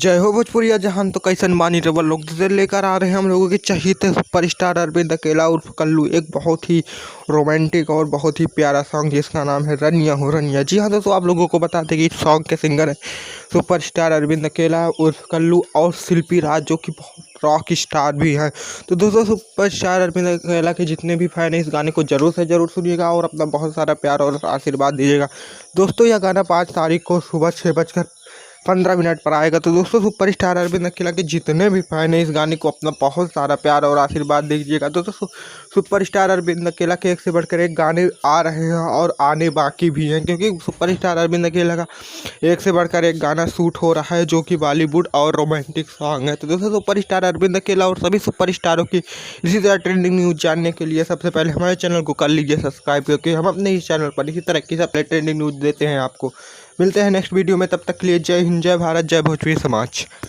जय हो भोजपुरिया जहान। तो कैसन बानी रवल लोग से लेकर आ रहे हैं हम लोगों के चहीते सुपरस्टार अरविंद अकेला उर्फ कल्लू। एक बहुत ही रोमांटिक और बहुत ही प्यारा सॉन्ग जिसका नाम है रनिया हो रनिया। जी हाँ दोस्तों, आप लोगों को बता दें कि इस सॉन्ग के सिंगर है सुपरस्टार अरविंद अकेला उर्फ कल्लू और शिल्पी राज, जो कि बहुत रॉक स्टार भी हैं। तो दोस्तों, सुपरस्टार अरविंद अकेला के जितने भी फैन हैं इस गाने को जरूर से जरूर सुनिएगा और अपना बहुत सारा प्यार और आशीर्वाद दीजिएगा। दोस्तों, यह गाना 5 तारीख को सुबह 6:15 पर आएगा। तो दोस्तों, सुपरस्टार अरविंद अकेला के जितने भी फैन हैं इस गाने को अपना बहुत सारा प्यार और आशीर्वाद दीजिएगा। दोस्तों, सुपरस्टार अरविंद अकेला के एक से बढ़कर एक गाने आ रहे हैं और आने बाकी भी हैं, क्योंकि सुपरस्टार अरविंद अकेला का एक से बढ़कर एक गाना शूट हो रहा है जो कि बॉलीवुड और रोमांटिक सॉन्ग है। तो दोस्तों, सुपरस्टार अरविंद अकेला और सभी सुपरस्टारों की इसी तरह ट्रेंडिंग न्यूज़ जानने के लिए सबसे पहले हमारे चैनल को कर लीजिए सब्सक्राइब, क्योंकि हम अपने इस चैनल पर इसी तरह की सब ट्रेंडिंग न्यूज़ देते हैं आपको। मिलते हैं नेक्स्ट वीडियो में, तब तक के लिए जय हिंद, जय भारत, जय भोजपुरी समाज।